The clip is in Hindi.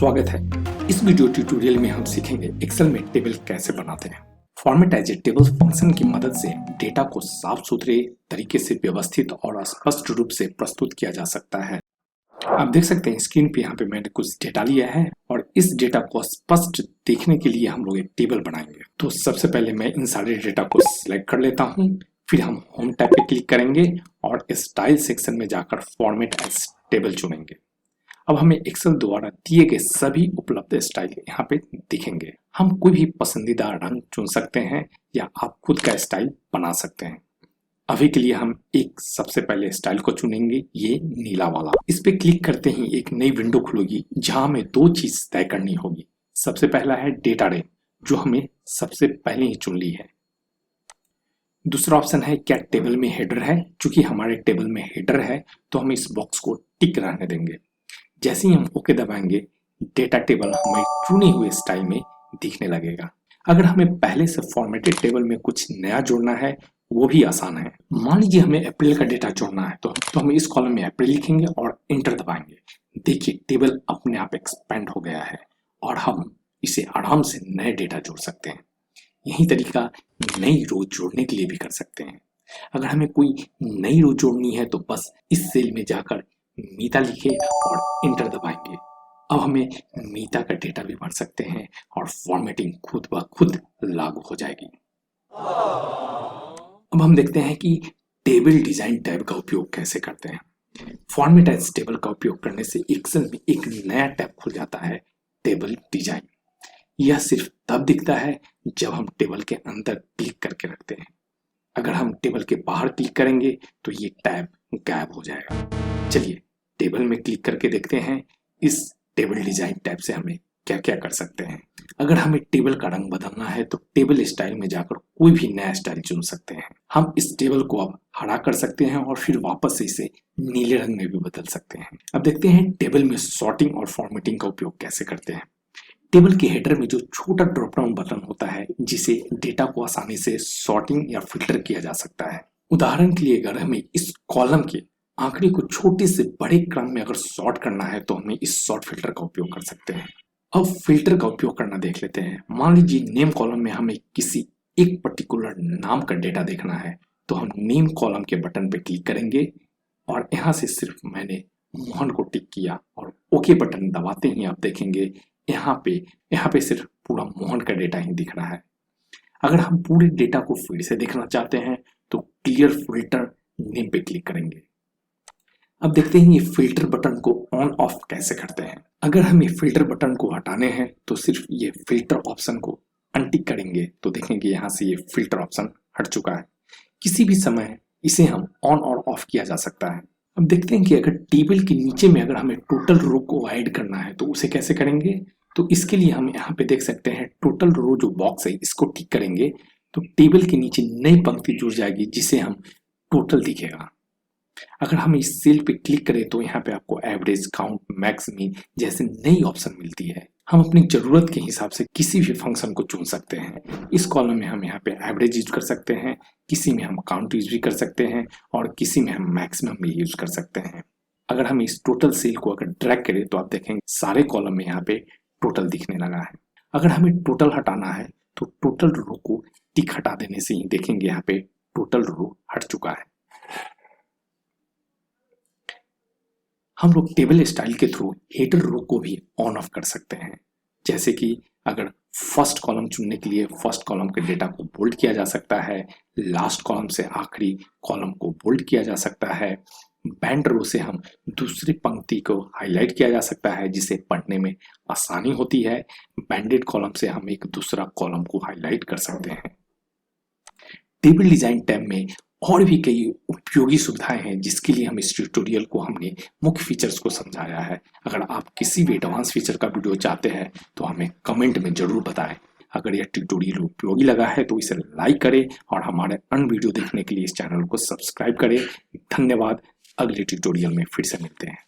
स्वागत है। इस वीडियो ट्यूटोरियल में हम सीखेंगे एक्सेल में टेबल कैसे बनाते हैं। Format as a table function की मदद से डेटा को साफ सुथरे तरीके से व्यवस्थित और स्पष्ट रूप से प्रस्तुत किया जा सकता है। आप देख सकते हैं स्क्रीन पे यहाँ पे मैंने कुछ डेटा लिया है और इस डेटा को स्पष्ट देखने के लिए हम लोग एक टेबल बनाएंगे। तो सबसे पहले मैं इन सारे डेटा को सिलेक्ट कर लेता हूँ, फिर हम होम टैब पे क्लिक करेंगे और स्टाइल सेक्शन में जाकर फॉर्मेट एज टेबल चुनेंगे। अब हमें एक्सेल द्वारा दिए गए सभी उपलब्ध स्टाइल यहाँ पे दिखेंगे। हम कोई भी पसंदीदा रंग चुन सकते हैं या आप खुद का स्टाइल बना सकते हैं। अभी के लिए हम एक सबसे पहले स्टाइल को चुनेंगे, ये नीला वाला। इस पे क्लिक करते ही एक नई विंडो खुलेगी जहां हमें दो चीज तय करनी होगी। सबसे पहला है डेटा रेंज, जो हमें सबसे पहले ही चुन ली है। दूसरा ऑप्शन है क्या टेबल में हेडर है। चूंकि हमारे टेबल में हेडर है तो हम इस बॉक्स को टिक रहने देंगे। जैसे ही हम ओके दबाएंगे डेटा टेबल हमें चुने हुए स्टाइल में दिखने लगेगा। अगर हमें पहले से फॉर्मेटेड टेबल में कुछ नया जोड़ना है वो भी आसान है। मान लीजिए हमें अप्रैल का डेटा जोड़ना है तो हम इस कॉलम में अप्रैल लिखेंगे और एंटर दबाएंगे। देखिए टेबल अपने आप एक्सपेंड हो गया है और हम इसे आराम से नए डेटा जोड़ सकते हैं। यही तरीका नई रो जोड़ने के लिए भी कर सकते हैं। अगर हमें कोई नई रो जोड़नी है तो बस इस सेल में जाकर मीता लिखे और एंटर दबाएंगे। अब हमें मीता का डेटा भी भर सकते हैं और फॉर्मेटिंग खुद ब खुद लागू हो जाएगी। अब हम देखते हैं कि टेबल डिजाइन टैब का उपयोग कैसे करते हैं। फॉर्मेट एज टेबल का उपयोग करने से एक्सेल में एक नया टैब खुल जाता है, टेबल डिजाइन। यह सिर्फ तब दिखता है जब हम टेबल के अंदर क्लिक करके रखते हैं। अगर हम टेबल के बाहर क्लिक करेंगे तो ये टैब गायब हो जाएगा। चलिए टेबल में क्लिक करके देखते हैं इस टेबल डिजाइन टैब से हमें क्या क्या कर सकते हैं। अगर हमें टेबल का रंग बदलना है तो टेबल स्टाइल में जाकर कोई भी नया स्टाइल चुन सकते हैं। हम इस टेबल को अब हरा कर सकते हैं और फिर वापस से इसे नीले रंग में भी बदल सकते हैं। अब देखते हैं टेबल में सॉर्टिंग और फॉर्मेटिंग का उपयोग कैसे करते हैं। टेबल के हेडर में जो छोटा ड्रॉप डाउन बटन होता है जिसे डेटा को आसानी से सॉर्टिंग या फिल्टर किया जा सकता है। उदाहरण के लिए अगर हमें इस कॉलम के आंकड़े को छोटे से बड़े क्रम में अगर सॉर्ट करना है तो हमें इस सॉर्ट फिल्टर का उपयोग कर सकते हैं। अब फिल्टर का उपयोग करना देख लेते हैं। मान लीजिए नेम कॉलम में हमें किसी एक पर्टिकुलर नाम का डेटा देखना है तो हम नेम कॉलम के बटन पे क्लिक करेंगे और यहाँ से सिर्फ मैंने मोहन को टिक किया और ओके बटन दबाते ही आप देखेंगे यहाँ पे सिर्फ पूरा मोहन का डेटा ही दिख रहा है। अगर हम पूरे डेटा को फिर से देखना चाहते हैं तो क्लियर फिल्टर नेम पे क्लिक करेंगे। अब देखते हैं ये फिल्टर बटन को ऑन ऑफ कैसे करते हैं। अगर हमें फिल्टर बटन को हटाने हैं तो सिर्फ ये फिल्टर ऑप्शन को अनटिक करेंगे तो देखेंगे यहाँ से ये फिल्टर ऑप्शन हट चुका है। किसी भी समय इसे हम ऑन और ऑफ किया जा सकता है। अब देखते हैं कि अगर टेबल के नीचे में अगर हमें टोटल रो को ऐड करना है तो उसे कैसे करेंगे। तो इसके लिए हम यहाँ पे देख सकते हैं टोटल रो जो बॉक्स है इसको टिक करेंगे तो टेबल के नीचे नई पंक्ति जुड़ जाएगी जिसे हम टोटल दिखेगा। अगर हम इस सेल पे क्लिक करें तो यहाँ पे आपको एवरेज, काउंट, मैक्स, मीन जैसे नई ऑप्शन मिलती है। हम अपनी जरूरत के हिसाब से किसी भी फंक्शन को चुन सकते हैं। इस कॉलम में हम यहाँ पे एवरेज यूज कर सकते हैं, किसी में हम काउंट यूज भी कर सकते हैं और किसी में हम मैक्सिमम भी यूज कर सकते हैं। अगर हम इस टोटल सेल को अगर ड्रैग करें तो आप देखेंगे सारे कॉलम में यहाँ पे टोटल दिखने लगा है। अगर हमें टोटल हटाना है तो टोटल रो को टिक हटा देने से ही देखेंगे यहाँ पे टोटल रो हट चुका है। हम लोग टेबल स्टाइल के थ्रू हेडर रो को भी ऑन ऑफ कर सकते हैं। जैसे कि अगर फर्स्ट कॉलम चुनने के लिए फर्स्ट कॉलम के डेटा को बोल्ड किया जा सकता है, लास्ट कॉलम से आखिरी कॉलम को बोल्ड किया जा सकता है, बैंड रो से हम दूसरी पंक्ति को हाईलाइट किया जा सकता है जिसे पढ़ने में आसानी होती है, बैंडेड कॉलम से हम एक दूसरा कॉलम को हाईलाइट कर सकते हैं। टेबल डिजाइन टैब में और भी कई उपयोगी सुविधाएं हैं जिसके लिए हम इस ट्यूटोरियल को हमने मुख्य फीचर्स को समझाया है। अगर आप किसी भी एडवांस फीचर का वीडियो चाहते हैं तो हमें कमेंट में जरूर बताएं। अगर यह ट्यूटोरियल उपयोगी लगा है तो इसे लाइक करें और हमारे अन्य वीडियो देखने के लिए इस चैनल को सब्सक्राइब करें। धन्यवाद। अगले ट्यूटोरियल में फिर से मिलते हैं।